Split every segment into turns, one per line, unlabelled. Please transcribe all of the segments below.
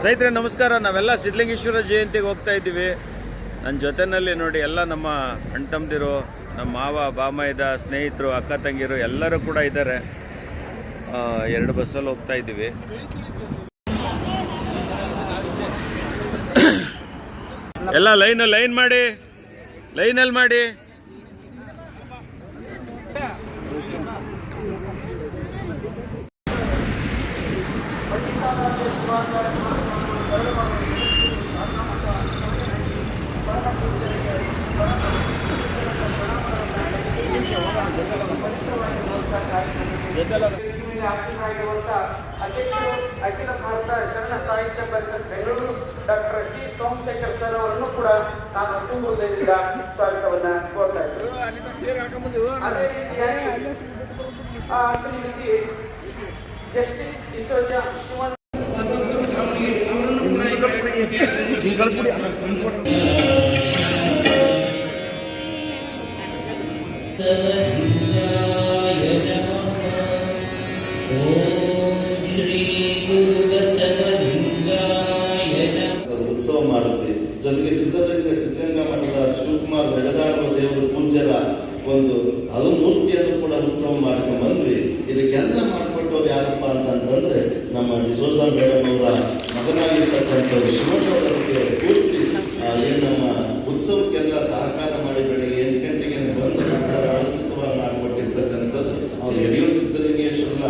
ರೈತರೇ ನಮಸ್ಕಾರ. ನಾವೆಲ್ಲ ಸಿದ್ಧಲಿಂಗೇಶ್ವರ ಜಯಂತಿಗೆ ಹೋಗ್ತಾ ಇದ್ದೀವಿ. ನನ್ನ ಜೊತೆಯಲ್ಲಿ ನೋಡಿ ಎಲ್ಲ ನಮ್ಮ ಅಣ್ಣ ತಮ್ಮದಿರು, ನಮ್ಮ ಮಾವ ಬಾಮೈದ ಸ್ನೇಹಿತರು, ಅಕ್ಕ ತಂಗಿರು ಎಲ್ಲರೂ ಕೂಡ ಇದ್ದಾರೆ. 2 ಬಸ್ಸಲ್ಲಿ ಹೋಗ್ತಾ ಇದ್ದೀವಿ. ಎಲ್ಲ ಲೈನ್ ಮಾಡಿ, ಲೈನಲ್ಲಿ ಮಾಡಿ.
ಅಧ್ಯಕ್ಷರು ಅಖಿಲ Bharatha Sharana Sahitya Parishat Bengaluru doctor C Somashekhar sir ಅವರನ್ನು ಕೂಡ ನಾನು ತುಂಬುವುದರಿಂದ ಸ್ವಾಗತವನ್ನ ಕೋರ್ತಾ ಇದ್ದೇನೆ. ಅದೇ ರೀತಿಯಾಗಿ ಶ್ರೀಮತಿ ಜಸ್ಟಿಸ್ ಡಿಸೋಜಾ ಶಿವನ್
ಉತ್ಸವ ಮಾಡಿದ್ವಿ. ಜೊತೆಗೆ ಸಿದ್ಧಗಂಗಾ ಮಠದ ಶಿವಕುಮಾರ್ ನಡೆದಾಡುವ ದೇವರು ಪೂಜ್ಯರ ಒಂದು ಅದು ಮೂರ್ತಿಯನ್ನು ಕೂಡ ಉತ್ಸವ ಮಾಡ್ಕೊಂಡು ಬಂದ್ವಿ. ಇದಕ್ಕೆಲ್ಲ ಮಾಡಿಕೊಟ್ಟವ್ರು ಯಾರಪ್ಪ ಅಂತಂದ್ರೆ ನಮ್ಮ ಡಿಸೋಜಾ ಮೇಡಮ್ ಅವರ ಮಗನಾಗಿರ್ತಕ್ಕಂಥವ್ರು ಶಿವಣ್ಣವರಿಗೆ ಪೂರ್ತಿ ಏನು ನಮ್ಮ ಉತ್ಸವಕ್ಕೆಲ್ಲ ಸಹಕಾರ ಮಾಡಿ ಬೆಳಗ್ಗೆ 8 ಗಂಟೆಗೆ ಬಂದು ವ್ಯವಸ್ಥಿತವಾಗಿ ಮಾಡಿಕೊಟ್ಟಿರ್ತಕ್ಕಂಥದ್ದು. ಅವ್ರು ಯಡಿಯೂರು ಸಿದ್ಧಲಿಂಗೇಶ್ವರ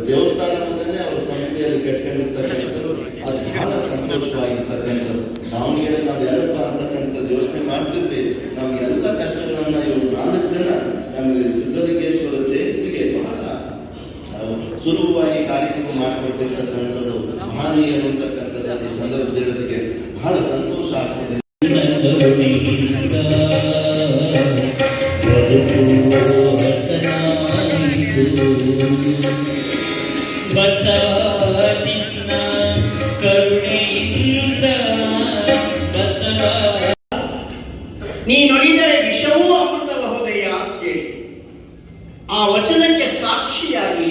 ದೇವಸ್ಥಾನ ಮುಂದೆನೇ ಅವ್ರ ಸಂಸ್ಥೆಯಲ್ಲಿ ಕಟ್ಕೊಂಡಿರ್ತಕ್ಕಂಥದ್ದು. ಅದು ಬಹಳ ಸಂತೋಷವಾಗಿರ್ತಕ್ಕಂಥದ್ದು. ದಾವಣಗೆರೆ ನಾವು ಯಾರಪ್ಪ ಅಂತಕ್ಕಂಥದ್ದು ಯೋಚನೆ ಮಾಡ್ತಿದ್ವಿ. ನಮ್ಗೆಲ್ಲ ಕಷ್ಟಗಳನ್ನ ಇವರು 4 ಜನ ನಮಗೆ ಸಿದ್ಧಲಿಂಗೇಶ್ವರ ಜಯಂತಿಗೆ ಬಹಳ ಸುಲಭವಾಗಿ ಕಾರ್ಯಕ್ರಮ ಮಾಡಿಕೊಟ್ಟಿರ್ತಕ್ಕಂಥದ್ದು ಮಹನೀಯರು ಅಂತಕ್ಕಂಥದ್ದು ಈ ಸಂದರ್ಭದಲ್ಲಿ ಹೇಳೋದಕ್ಕೆ ಬಹಳ ಸಂತೋಷ ಆಗ್ತದೆ.
ನೀನೊಲಿದರೆ ವಿಷವೂ ಅಮೃತಬಹುದಯ್ಯ ಅಂತ ಹೇಳಿ ಆ ವಚನಕ್ಕೆ ಸಾಕ್ಷಿಯಾಗಿ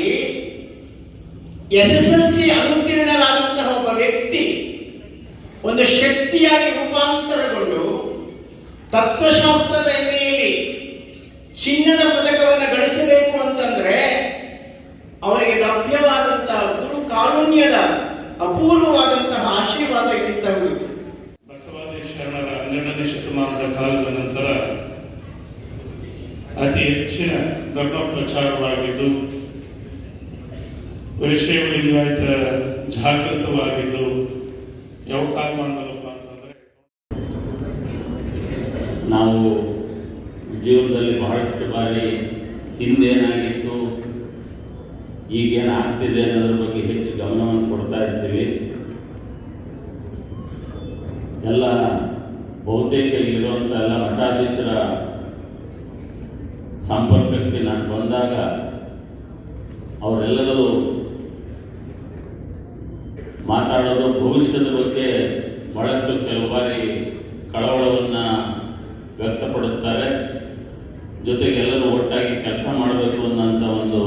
SSLC ಅನುತ್ತೀರ್ಣರಾದಂತಹ ಒಬ್ಬ ವ್ಯಕ್ತಿ ಒಂದು ಶಕ್ತಿಯಾಗಿ ರೂಪಾಂತರಗೊಂಡು ತತ್ವಶಾಸ್ತ್ರದ ಎಣ್ಣೆಯಲ್ಲಿ ಚಿನ್ನದ ಪದಕವನ್ನು ಗಳಿಸಬೇಕು ಅಂತಂದ್ರೆ ಅವರಿಗೆ ಲಭ್ಯವಾದಂತಹ ಗುರು ಕಾರುಣ್ಯದ ಅಪೂರ್ವವಾದಂತಹ ಆಶೀರ್ವಾದ ಇರುತ್ತವೆ.
ಬಸವಾದಿ ಶರಣರ 12ನೇ ಶತಮಾನದ ಕಾಲದ ನಂತರ ಅತಿ ಹೆಚ್ಚಿನ ಧರ್ಮ ಪ್ರಚಾರವಾಗಿದ್ದು ವೈಷ್ಣವ ಲಿಂಗಾಯತ ಜಾಗೃತವಾಗಿದ್ದು ಯಾವ ಕಾಲಮಾನದಲ್ಲಪ್ಪ ಅಂತಂದರೆ
ನಾವು ಜೀವನದಲ್ಲಿ ಬಹಳಷ್ಟು ಬಾರಿ ಹಿಂದೇನಾಗಿತ್ತು ಈಗೇನಾಗ್ತಿದೆ ಅನ್ನೋದ್ರ ಬಗ್ಗೆ ಹೆಚ್ಚು ಗಮನವನ್ನು ಕೊಡ್ತಾ ಇರ್ತೀವಿ. ಎಲ್ಲ ಬಹುತೇಕ ಇರುವಂಥ ಎಲ್ಲ ಮಠಾಧೀಶರ ಸಂಪರ್ಕಕ್ಕೆ ನಾನು ಬಂದಾಗ ಅವರೆಲ್ಲರೂ ಮಾತಾಡೋದು ಭವಿಷ್ಯದ ಬಗ್ಗೆ ಬಹಳಷ್ಟು ಕೆಲವು ಬಾರಿ ಕಳವಳವನ್ನು ವ್ಯಕ್ತಪಡಿಸ್ತಾರೆ. ಜೊತೆಗೆ ಎಲ್ಲರೂ ಒಟ್ಟಾಗಿ ಕೆಲಸ ಮಾಡಬೇಕು ಅನ್ನೋಂಥ ಒಂದು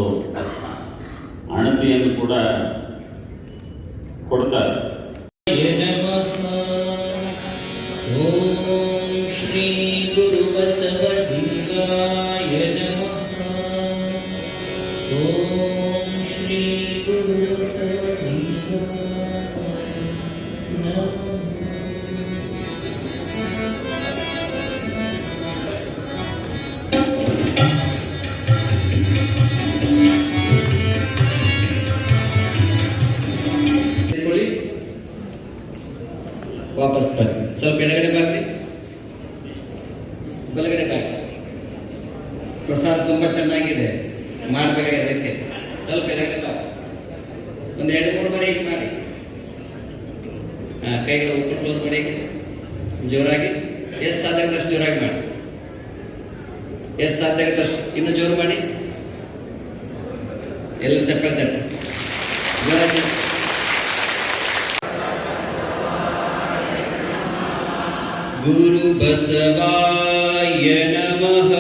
ಅಣತಿಯನ್ನು ಕೂಡ ಕೊಡ್ತಾರೆ.
ಶ್ರೀ ಗುರು ಬಸವಲಿಂಗಾಯ ನಮಃ. ಓಂ ಶ್ರೀ ಗುರು ಬಸವಲಿಂಗಾಯ ನಮಃ.
ವಾಪಸ್ ಬನ್ನಿ. ಸ್ವಲ್ಪ ಎಡಗಡೆ ಬಾಗ್ರಿ, ಬಲಗಡೆ ಬಾಗ್ರಿ. ಪ್ರಸಾದ ತುಂಬಾ ಚೆನ್ನಾಗಿದೆ, ಮಾಡ್ಬೇಕಾಗಿ ಅದಕ್ಕೆ ಸ್ವಲ್ಪ ಎಡಗಡೆ ಬಾಗ್ರಿ. ಒಂದು 2-3 ಬಾರಿ ಹೀಗೆ ಮಾಡಿ. ಕೈಗಳು ಉತ್ತರ ಕ್ಲೋಸ್ ಮಾಡಿ ಜೋರಾಗಿ. ಎಷ್ಟು ಸಾಧ್ಯ ಆಗುತ್ತೆ ಅಷ್ಟು ಜೋರಾಗಿ ಮಾಡಿ. ಎಷ್ಟು ಸಾಧ್ಯ ಆಗುತ್ತೆ ಅಷ್ಟು ಇನ್ನೂ ಜೋರು ಮಾಡಿ. ಎಲ್ಲ ಚಪ್ಪಲಿ ತಟ್ಟಿ ಜೋರಾಗಿ. ಗುರು ಬಸವಾಯ ನಮಃ.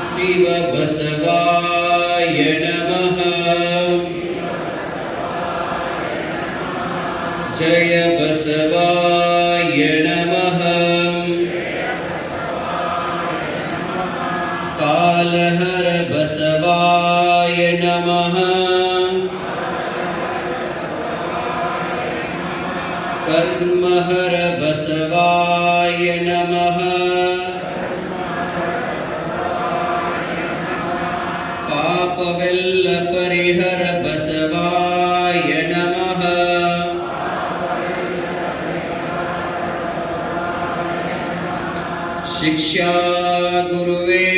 ಶಿವ ಬಸವಾಯ ನಮಃ. जय बसवाय नमः कालहर बसवाय नमः कर्महर बसवाय नमः पापवेल्ल परिहर बसवाय नमः शिक्षा गुरुवे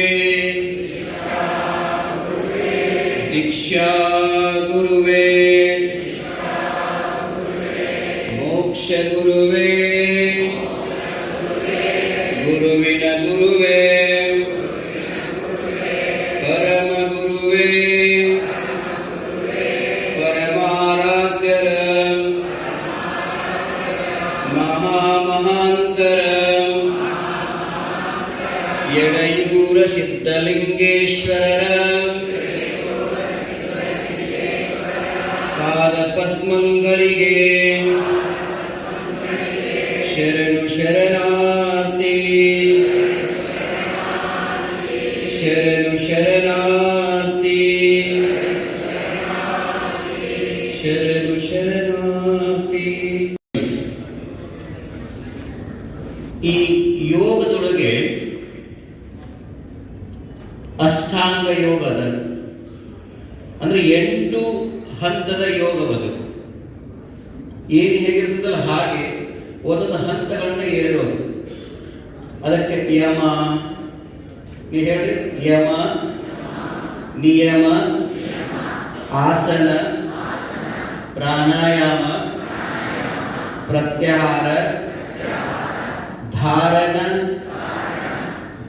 दीक्षा गुरुवे मोक्ष गुरुवे गुरुविन गुरुवे परम गुरुवे परमाराध्यर महामहांतर यडयूर सिद्धलिंगेश्वरर पादपद्मंगलिगे शरणु शरणार्थी शरणु शरणार्थी शरणु शरणार्थी ಈ ಯೋಗದೊಳಗೆ ಅಷ್ಟಾಂಗ ಯೋಗದ ಅಂದ್ರೆ 8 ಹಂತದ ಯೋಗವದು. ಏನು ಹೇಗಿರ್ತದಲ್ಲ ಹಾಗೆ ಒಂದೊಂದು ಹಂತಗಳನ್ನ ಹೇಳೋದು. ಅದಕ್ಕೆ ಯಮ, ನೀವು ಹೇಳ್ರಿ, ಯಮ ನಿಯಮ ಆಸನ ಪ್ರಾಣಾಯಾಮ ಪ್ರತ್ಯಾಹಾರ ಧಾರಣ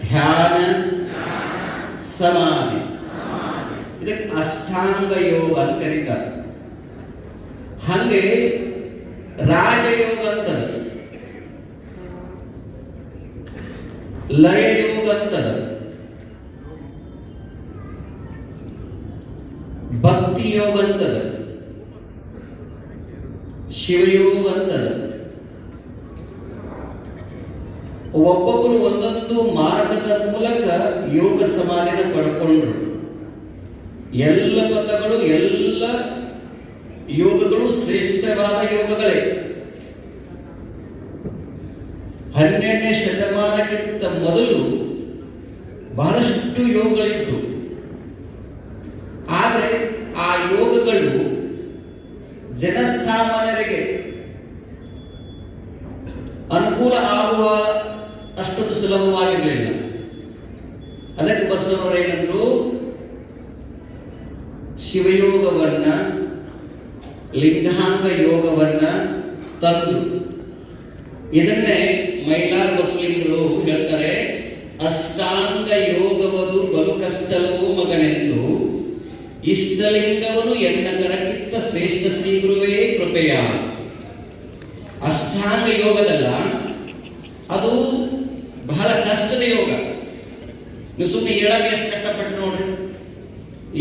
ಧ್ಯಾನ ಸಮಾಧಿ, ಇದಕ್ಕೆ ಅಷ್ಟಾಂಗ ಯೋಗ ಅಂತ ಕರೀತಾರೆ. ಹಂಗೆ ರಾಜಯೋಗ ಅಂತದ, ಲಯ ಯೋಗ ಅಂತದ, ಭಕ್ತಿ ಯೋಗ ಅಂತದ, ಶಿವಯೋಗ ಅಂತದ. ಒಬ್ಬೊಬ್ಬರು ಒಂದೊಂದು ಮಾರ್ಗದ ಮೂಲಕ ಯೋಗ ಸಮಾಧಿನ ಪಡ್ಕೊಂಡ್ರು. ಎಲ್ಲ ಪದಗಳು ಎಲ್ಲ ಯೋಗಗಳು ಶ್ರೇಷ್ಠವಾದ ಯೋಗಗಳೇ. 12ನೇ ಶತಮಾನಕ್ಕಿಂತ ಮೊದಲು ಬಹಳಷ್ಟು ಯೋಗಗಳಿತ್ತು. ಆದರೆ ಆ ಯೋಗಗಳು ಜನಸಾಮಾನ್ಯರಿಗೆ ಅನುಕೂಲ ಆಗುವ ಅಷ್ಟೊಂದು ಸುಲಭವಾಗಿರಲಿಲ್ಲ. ಅದಕ್ಕೆ ಬಸವನವರೇನಂದ್ರು, ಶಿವಯೋಗವನ್ನ ಲಿಂಗಾಂಗ ಯೋಗವನ್ನ ತಂದು ಇದನ್ನೇ ಮೈಲಾರ ಬಸವಲಿಂಗರು ಹೇಳ್ತಾರೆ, ಅಷ್ಟಾಂಗ ಯೋಗವದು ಬಲು ಕಷ್ಟವೋ ಮಗನೆಂದು ಇಷ್ಟಲಿಂಗವನು ಎನ್ನ ಕರಕ್ಕಿತ್ತ ಶ್ರೇಷ್ಠ ಶ್ರೀ ಗುರುವೇ ಕೃಪೆಯ. ಅಷ್ಟಾಂಗ ಯೋಗದಲ್ಲ, ಅದು ಬಹಳ ಕಷ್ಟದ ಯೋಗ. ನೀವು ಸುಮ್ಮನೆ ಹೇಳಕ್ಕೆ ಎಷ್ಟು ಕಷ್ಟಪಟ್ಟು ನೋಡ್ರಿ,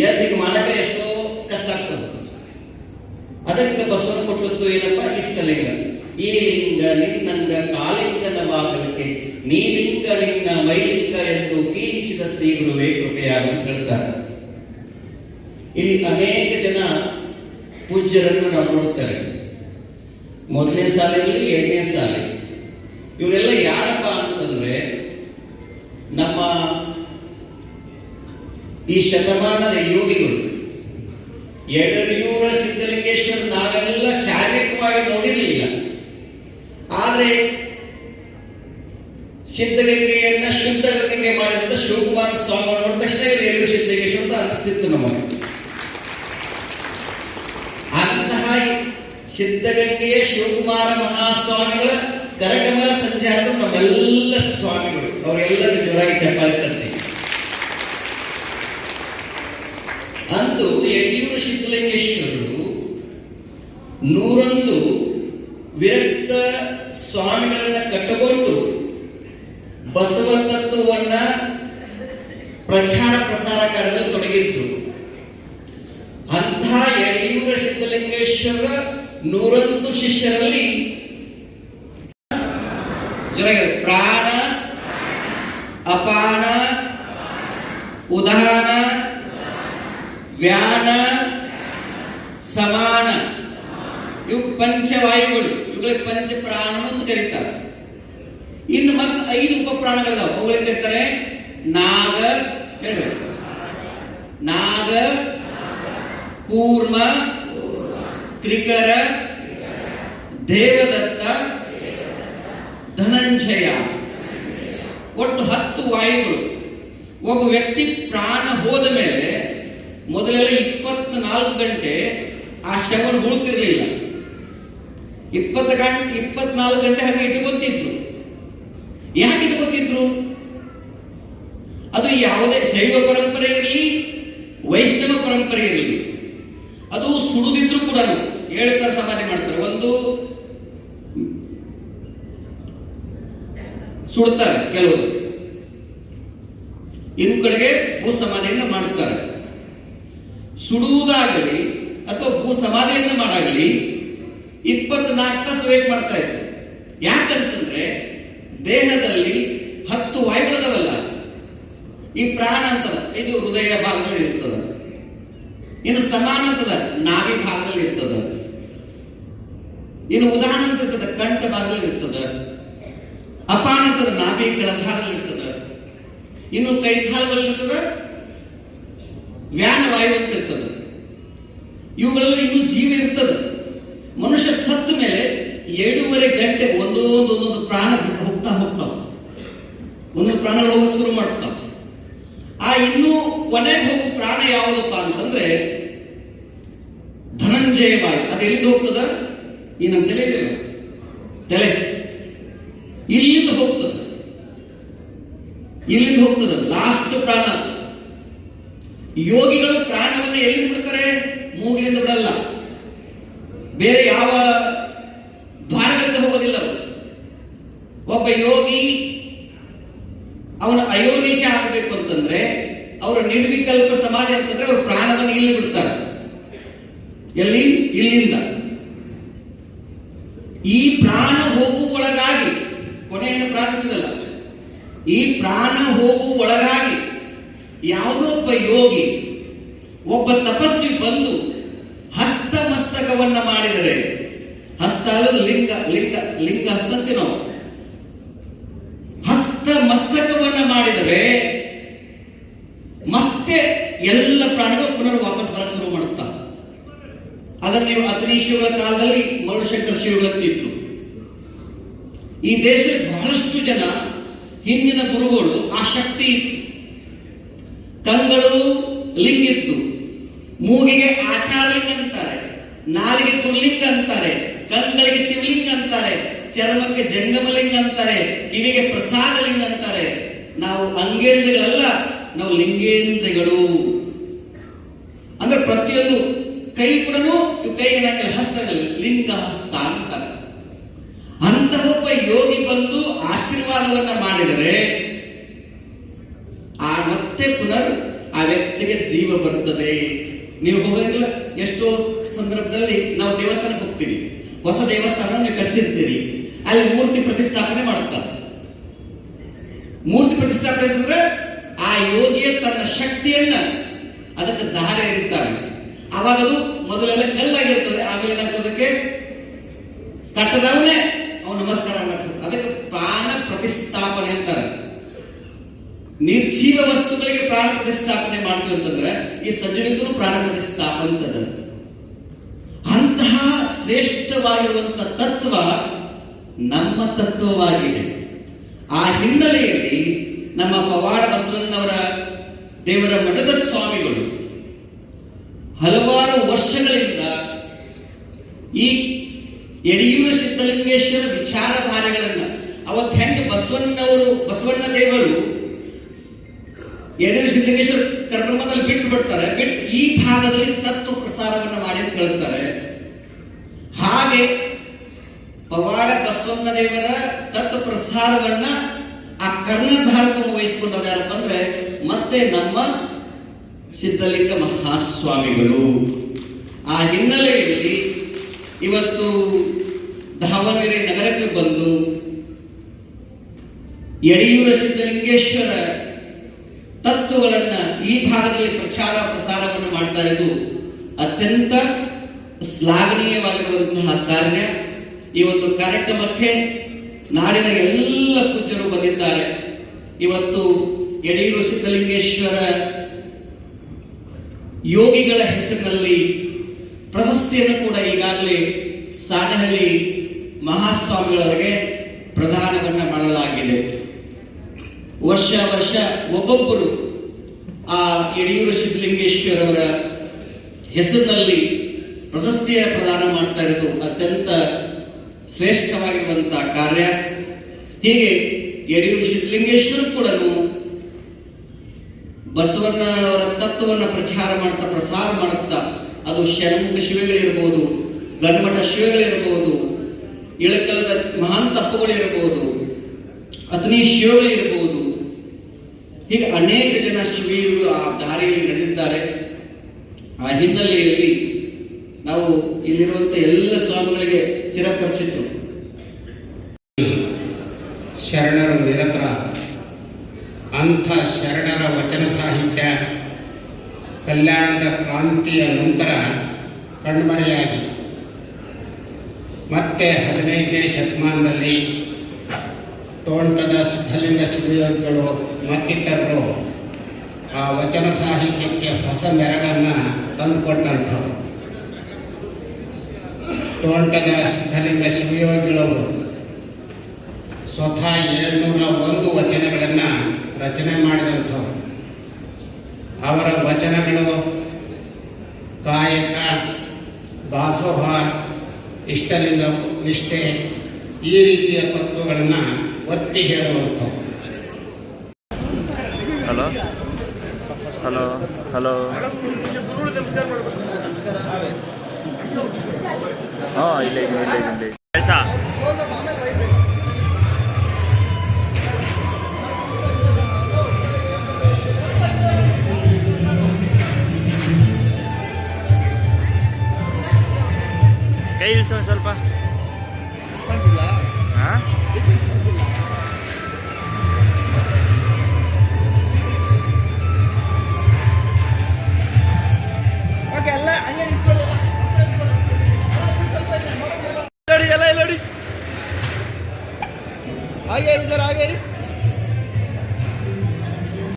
ಎದ್ದಿಗೆ ಮಾಡಕ್ಕೆ ಎಷ್ಟೋ ಕಷ್ಟ ಆಗ್ತದೆ. ಅದಕ್ಕೆ ಬಸವನ ಕೊಟ್ಟದ್ದು ಏನಪ್ಪ, ಇಷ್ಟಲಿಂಗ. ಈ ಲಿಂಗ ನಿನ್ನಂಗ ಕಾಲಿಂಗನ ಬಾಗಲಿಗೆ ನೀ ಲಿಂಗ ನಿನ್ನ ಮೈಲಿಂಗ ಎಂದು ಕೀಲಿಸಿದ ಶ್ರೀ ಗುರುವೇ ಕೃಪೆಯಾಗ ಅಂತ ಹೇಳ್ತಾರೆ. ಇಲ್ಲಿ ಅನೇಕ ಜನ ಪೂಜ್ಯರನ್ನು ನಾವು ನೋಡುತ್ತಾರೆ. 1ನೇ ಸಾಲಿನಲ್ಲಿ 2ನೇ ಸಾಲಿ, ಇವರೆಲ್ಲ ಯಾರಪ್ಪ ಅಂತಂದ್ರೆ ನಮ್ಮ ಈ ಶತಮಾನದ ಯೋಗಿಗಳು. ಯಡಯೂರ ಸಿದ್ಧಲಿಂಗೇಶ್ವರ ನಾವೆಲ್ಲ ಶಾರೀರಿಕವಾಗಿ ನೋಡಿರಲಿಲ್ಲ, ಆದರೆ ಸಿದ್ಧಗಂಗೆಯನ್ನ ಶುದ್ಧ ಗಂಗೆ ಮಾಡಿದಂತ ಶಿವಕುಮಾರ ಸ್ವಾಮಿ ನೋಡಿದ ತಕ್ಷಣ ಯಡಯೂರು ಸಿದ್ಧಲಿಂಗೇಶ್ವರ ಅಂತ ಅನಿಸ್ತಿತ್ತು ನಮಗೆ. ಅಂತಹ ಸಿದ್ಧಗಂಗೆಯ ಶಿವಕುಮಾರ ಮಹಾಸ್ವಾಮಿಗಳ ಕರಕಮಲ ಸಂಜಾತ ನಮ್ಮೆಲ್ಲ ಸ್ವಾಮಿಗಳು, ಅವರೆಲ್ಲರೂ ಜೋರಾಗಿ ಚಪ್ಪಾಳೆ ತರ್ತೀವಿ. ಅಂತೂ ಯಡಿಯೂರು ಸಿದ್ಧಲಿಂಗೇಶ್ವರರು 101 ವಿರಕ್ತ ಸ್ವಾಮಿಗಳನ್ನ ಕಟ್ಟಿಕೊಂಡು ಬಸವ ತತ್ವವನ್ನ ಪ್ರಚಾರ ಪ್ರಸಾರ ಕಾರ್ಯದಲ್ಲಿ ತೊಡಗಿದ್ರು. ಅಂಥ ಯಡಿಯೂರ ಸಿದ್ಧಲಿಂಗೇಶ್ವರ 101 ಶಿಷ್ಯರಲ್ಲಿ ಜೊತೆಗೆ ಪ್ರಾಣ, ಅಪಾನ, ಉದಾನ, ವ್ಯಾನ, ಸಮಾನ, ಇವು ಪಂಚವಾಯುಗಳು. ಇವುಗಳಿಗೆ ಪಂಚ ಪ್ರಾಣ ಅಂತ ಕರೀತಾರೆ. ಇನ್ನು ಮತ್ತೆ 5 ಉಪಪ್ರಾಣಗಳಿದಾವೆ. ಅವುಗಳಿಗೆ ಕರೀತಾರೆ ನಾಗ, ಹೇಳಿ, ನಾಗ, ಕೂರ್ಮ, ಕ್ರಿಕರ, ದೇವದತ್ತ, ಧನಂಜಯ. ಒಟ್ಟು 10 ವಾಯುಗಳು. ಒಬ್ಬ ವ್ಯಕ್ತಿ ಪ್ರಾಣ ಹೋದ ಮೇಲೆ ಮೊದಲೆಲ್ಲ 24 ಗಂಟೆ ಆ ಶವನ ಉಳಿತಿರ್ಲಿಲ್ಲ. 24 ಗಂಟೆ ಹಾಗೆ ಇಟ್ಟುಕೊತಿದ್ರು. ಯಾಕೆ ಇಟ್ಟುಕೊತಿದ್ರು? ಅದು ಯಾವುದೇ ಶೈವ ಪರಂಪರೆ ಇರಲಿ, ವೈಷ್ಣವ ಪರಂಪರೆ ಇರಲಿ, ಅದು ಸುಡುದಿದ್ರು ಕೂಡ 7 ತರ ಸಮಾಧಿ ಮಾಡ್ತಾರೆ. ಒಂದು ಸುಡ್ತಾರೆ ಕೆಲವರು, ಇನ್ನು ಕಡೆಗೆ ಭೂ ಸಮಾಧಿಯನ್ನು ಮಾಡುತ್ತಾರೆ. ಸುಡುವುದಾಗಲಿ ಅಥವಾ ಭೂ ಸಮಾಧಿಯನ್ನು ಮಾಡಾಗಲಿ 24 ತಾಸು ವೇಟ್ ಮಾಡ್ತಾ ಇದ್ರು. ಯಾಕಂತಂದ್ರೆ ದೇಹದಲ್ಲಿ 10 ವಾಯುಗಳದವಲ್ಲ. ಈ ಪ್ರಾಣ ಅಂತದ ಇದು ಹೃದಯ ಭಾಗದಲ್ಲಿ ಇರ್ತದ, ಇನ್ನು ಸಮಾನ ಅಂತದ ನಾಭಿ ಭಾಗದಲ್ಲಿ ಇರ್ತದ, ಇನ್ನು ಉದಾನ ಅಂತ ಇರ್ತದ ಕಂಠ ಭಾಗದಲ್ಲಿ ಇರ್ತದ, ಅಪಾನ ಅಂತದ ನಾಭಿ ಕೆಳಭಾಗದಲ್ಲಿ ಇರ್ತದ, ಇನ್ನು ಕೈ ಕಾಲದಲ್ಲಿ ಇರ್ತದ ವ್ಯಾನ ವಾಯು ಅಂತ ಇರ್ತದ. ಇವುಗಳಲ್ಲಿ ಇನ್ನೂ ಜೀವ ಇರ್ತದ. ಮನುಷ್ಯ ಸತ್ತ ಮೇಲೆ 7.5 ಗಂಟೆ ಒಂದೊಂದು ಪ್ರಾಣ ಹೋಗ್ತಾವ. ಒಂದೊಂದು ಪ್ರಾಣ ಹೋಗಕ್ಕೆ ಶುರು ಮಾಡ್ತಾವ. ಆ ಇನ್ನೂ ಕೊನೆಗೆ ಹೋಗೋ ಪ್ರಾಣ ಯಾವುದಪ್ಪ ಅಂತಂದ್ರೆ ಧನಂಜಯ ವಾಯು. ಅದು ಎಲ್ಲಿಂದ ಹೋಗ್ತದ? ಈ ನಮ್ಮ ತಲೆ ಇದೆಯಲ್ಲ, ತಲೆ ಇಲ್ಲಿಂದ ಹೋಗ್ತದ. ಇಲ್ಲಿಂದ ಹೋಗ್ತದ ಲಾಸ್ಟ್ ಪ್ರಾಣ. ಯೋಗಿಗಳು ಪ್ರಾಣವನ್ನು ಎಲ್ಲಿಂದ ಬಿಡ್ತಾರೆ? ಮೂಗಿನಿಂದ ಬಿಡಲ್ಲ, ಬೇರೆ ಯಾವ ದ್ವಾರಗಳಿಂದ ಹೋಗೋದಿಲ್ಲ. ಒಬ್ಬ ಯೋಗಿ ಅವನ ಅಯೋನಿಶ ಆಗಬೇಕು ಅಂತಂದ್ರೆ, ಅವರ ನಿರ್ವಿಕಲ್ಪ ಸಮಾಧಿ ಅಂತಂದ್ರೆ ಅವರು ಪ್ರಾಣವನ್ನು ಇಲ್ಲಿ ಬಿಡ್ತಾರೆ. ಎಲ್ಲಿ? ಇಲ್ಲಿಂದ. ಈ ಪ್ರಾಣ ಹೋಗುವ ಒಳಗಾಗಿ, ಕೊನೆಯನ್ನು ಪ್ರಾಣ ಬಿಟ್ಟಿದಲ್ಲ, ಈ ಪ್ರಾಣ ಹೋಗುವ ಒಳಗಾಗಿ ಯಾವುದೋ ಒಬ್ಬ ಯೋಗಿ, ಒಬ್ಬ ತಪಸ್ವಿ ಬಂದು ಹಸ್ತ ಮಸ್ತಕವನ್ನ ಮಾಡಿದರೆ, ಹಸ್ತ ಅಲ್ಲದ ಲಿಂಗ, ಲಿಂಗ ಲಿಂಗ ಹಸ್ತ ಅಂತೀವಿ ನಾವು. ಹಸ್ತ ಮಸ್ತಕವನ್ನ ಮಾಡಿದರೆ ಮತ್ತೆ ಎಲ್ಲ ಪ್ರಾಣಿಗಳು ಪುನರ್ ವಾಪಸ್ ಬರಕ್ಕೆ ಶುರು ಮಾಡುತ್ತಾ. ಅದನ್ನು ನೀವು ಅಗ್ನಿ ಶಿವಗಳ ಕಾಲದಲ್ಲಿ ಮರುಶಂಕರ ಶಿವಗಳಂತಿದ್ರು. ಈ ದೇಶದಲ್ಲಿ ಬಹಳಷ್ಟು ಜನ ಹಿಂದಿನ ಗುರುಗಳು ಆ ಶಕ್ತಿ ಇತ್ತು. ಕಂಗಳು ಲಿಂಗಿತ್ತು, ಮೂಗಿಗೆ ಆಚಾರಲಿಂಗ ಅಂತಾರೆ, ನಾಲಿಗೆ ಪುರ್ಲಿಂಗ ಅಂತಾರೆ, ಕಂಗಳಿಗೆ ಶಿವಲಿಂಗ ಅಂತಾರೆ, ಚರ್ಮಕ್ಕೆ ಜಂಗಮಲಿಂಗ ಅಂತಾರೆ, ಕಿವಿಗೆ ಪ್ರಸಾದಲಿಂಗ ಅಂತಾರೆ. ನಾವು ಅಂಗೇಂದ್ರಿಗಳಲ್ಲ, ನಾವು ಲಿಂಗೇಂದ್ರಿಗಳು. ಅಂದ್ರೆ ಪ್ರತಿಯೊಂದು ಕೈ ಕೂಡ ಕೈ ಏನಾಗಲ್ಲ, ಹಸ್ತದಲ್ಲಿ ಲಿಂಗ ಹಸ್ತ ಅಂತಾರೆ. ಅಂತಹ ಒಬ್ಬ ಯೋಗಿ ಬಂದು ಆಶೀರ್ವಾದವನ್ನ ಮಾಡಿದರೆ ಆ ಮತ್ತೆ ಪುನರ್ ಆ ವ್ಯಕ್ತಿಗೆ ಜೀವ ಬರ್ತದೆ. ನೀವು ಹೋಗಂಗಿಲ್ಲ. ಎಷ್ಟೋ ಸಂದರ್ಭದಲ್ಲಿ ನಾವು ದೇವಸ್ಥಾನಕ್ಕೆ ಹೋಗ್ತೀವಿ, ಹೊಸ ದೇವಸ್ಥಾನ ನೀವು ಕಟ್ಸಿರ್ತೀರಿ, ಅಲ್ಲಿ ಮೂರ್ತಿ ಪ್ರತಿಷ್ಠಾಪನೆ ಮಾಡುತ್ತಾರೆ. ಮೂರ್ತಿ ಪ್ರತಿಷ್ಠಾಪನೆ ಅಂತಂದ್ರೆ ಆ ಯೋಗಿಯ ತನ್ನ ಶಕ್ತಿಯನ್ನ ಅದಕ್ಕೆ ದಾರ ಎರಿತಾರೆ. ಆವಾಗ ಅದು ಮೊದಲೆಲ್ಲ ಕಲ್ಲಾಗಿರ್ತದೆ, ಆಮೇಲೆ ಏನಾಗ್ತದಕ್ಕೆ ಕಟ್ಟದವನೇ ಅವನು ನಮಸ್ಕಾರ ಮಾಡ್ತಾರೆ. ಅದಕ್ಕೆ ಪ್ರಾಣ ಪ್ರತಿಷ್ಠಾಪನೆ ಅಂತಾರೆ. ನಿರ್ಜೀವ ವಸ್ತುಗಳಿಗೆ ಪ್ರಾಣ ಪ್ರತಿಷ್ಠಾಪನೆ ಮಾಡ್ತೀವಿ ಅಂತಂದ್ರೆ ಈ ಸಜೀವಿಗೂ ಪ್ರಾಣ ಪ್ರತಿಷ್ಠಾಪನೆ ಅಂತದ. ಅಂತಹ ಶ್ರೇಷ್ಠವಾಗಿರುವಂತಹ ತತ್ವ ನಮ್ಮ ತತ್ವವಾಗಿದೆ. ಆ ಹಿನ್ನೆಲೆಯಲ್ಲಿ ನಮ್ಮ ಪವಾಡ ಬಸವಣ್ಣವರ ದೇವರ ಮಠದ ಸ್ವಾಮಿಗಳು ಹಲವಾರು ವರ್ಷಗಳಿಂದ ಈ ಯಡಿಯೂರು ಸಿದ್ಧಲಿಂಗೇಶ್ವರ ವಿಚಾರಧಾರೆಗಳನ್ನ, ಅವತ್ತು ಹೆಂಗೆ ಬಸವಣ್ಣ ದೇವರು ಯಡಿಯೂರು ಸಿದ್ಧಲಿಂಗೇಶ್ವರ ಕಾರ್ಯಕ್ರಮದಲ್ಲಿ ಬಿಟ್ಟು ಬಿಡ್ತಾರೆ, ಬಿಟ್ಟು ಈ ಭಾಗದಲ್ಲಿ ತತ್ವ ಪ್ರಸಾರವನ್ನ ಮಾಡಿ ಅಂತ ಹೇಳ್ತಾರೆ. ಹಾಗೆ ಪವಾಡ ಬಸವಣ್ಣ ದೇವರ ತತ್ವ ಪ್ರಸಾರವನ್ನ ಆ ಕರ್ಣಧಾರಕ ವಹಿಸಿಕೊಂಡವ್ರು ಯಾರಪ್ಪ ಅಂದ್ರೆ ಮತ್ತೆ ನಮ್ಮ ಸಿದ್ಧಲಿಂಗ ಮಹಾಸ್ವಾಮಿಗಳು. ಆ ಹಿನ್ನೆಲೆಯಲ್ಲಿ ಇವತ್ತು ದಾವಣಗೆರೆ ನಗರಕ್ಕೆ ಬಂದು ಯಡಿಯೂರ ಸಿದ್ಧಲಿಂಗೇಶ್ವರ ತತ್ವಗಳನ್ನು ಈ ಭಾಗದಲ್ಲಿ ಪ್ರಸಾರವನ್ನು ಮಾಡ್ತಾ ಇರೋದು ಅತ್ಯಂತ ಶ್ಲಾಘನೀಯವಾಗಿರುವಂತಹ ಕಾರ್ಯ. ಈ ಒಂದು ಕಾರ್ಯಕ್ರಮಕ್ಕೆ ನಾಡಿನ ಎಲ್ಲ ಪೂಜ್ಯರು ಬಂದಿದ್ದಾರೆ. ಇವತ್ತು ಯಡಿಯೂರು ಸಿದ್ಧಲಿಂಗೇಶ್ವರ ಯೋಗಿಗಳ ಹೆಸರಿನಲ್ಲಿ ಪ್ರಶಸ್ತಿಯನ್ನು ಕೂಡ ಈಗಾಗಲೇ ಸಾಣೆಹಳ್ಳಿ ಮಹಾಸ್ವಾಮಿಗಳವರಿಗೆ ಪ್ರದಾನವನ್ನು ಮಾಡಲಾಗಿದೆ. ವರ್ಷ ಒಬ್ಬೊಬ್ಬರು ಆ ಯಡಿಯೂರು ಸಿದ್ಧಲಿಂಗೇಶ್ವರವರ ಹೆಸರಿನಲ್ಲಿ ಪ್ರಶಸ್ತಿಯ ಪ್ರದಾನ ಮಾಡ್ತಾ ಇರೋದು ಅತ್ಯಂತ ಶ್ರೇಷ್ಠವಾಗಿರುವಂತಹ ಕಾರ್ಯ. ಹೀಗೆ ಯಡಿಯೂರು ಸಿದ್ಧಲಿಂಗೇಶ್ವರ ಕೂಡ ಬಸವಣ್ಣವರ ತತ್ವವನ್ನು ಪ್ರಸಾರ ಮಾಡುತ್ತಾ ಅದು ಷಣ್ಮುಖ ಶಿವೆಗಳಿರ್ಬೋದು, ಗನ್ಮಠ ಶಿವೆಗಳಿರ್ಬೋದು, ಇಳಕಲದ ಮಹಾನ್ ತಪ್ಪುಗಳಿರ್ಬೋದು, ಅತನಿ ಶಿವಗಳಿರ್ಬೋದು, ಹೀಗೆ ಅನೇಕ ಜನ ಶಿವಿಗಳು ಆ ದಾರಿಯಲ್ಲಿ ನಡೆದಿದ್ದಾರೆ. ಆ ಹಿನ್ನೆಲೆಯಲ್ಲಿ ನಾವು ಇಲ್ಲಿರುವಂಥ ಎಲ್ಲ ಸ್ವಾಮಿಗಳಿಗೆ ಚಿರಪರಿಚಿತರು.
ಶರಣರು ನಿರತರ ಅಂಥ ಶರಣರ ವಚನ ಸಾಹಿತ್ಯ ಕಲ್ಯಾಣದ ಕ್ರಾಂತಿಯ ನಂತರ ಕಣ್ಮರೆಯಾಗಿತ್ತು. ಮತ್ತೆ 15ನೇ ಶತಮಾನದಲ್ಲಿ ತೋಂಟದ ಸಿದ್ಧಲಿಂಗ ಶಿವಯೋಗಿಗಳು ಮತ್ತಿತರರು ಆ ವಚನ ಸಾಹಿತ್ಯಕ್ಕೆ ಹೊಸ ಮೆರಗನ್ನು ತಂದುಕೊಟ್ಟಂಥವ್ರು. ತೋಂಟದ ಸಿದ್ಧಲಿಂಗ ಶಿವಯೋಗಿಗಳವರು ಸ್ವತಃ 701 ವಚನಗಳನ್ನು ರಚನೆ ಮಾಡಿದಂಥವ್ರು. ಅವರ ವಚನಗಳು ಕಾಯಕ, ದಾಸೋಹ, ಇಷ್ಟಲಿಂಗ ನಿಷ್ಠೆ ಈ ರೀತಿಯ ತತ್ವಗಳನ್ನು ಒತ್ತಿ ಹೇಳುವಂಥವು.
ಹಲೋ ಹಲೋ ಹಲೋ ಹಾಂ ಇಲ್ಲ ಕೈ ಇಳಿಸೋ ಸ್ವಲ್ಪ. ಹಾಂ
ಹಾಗೆ ಸರ್ ಹಾಗೆ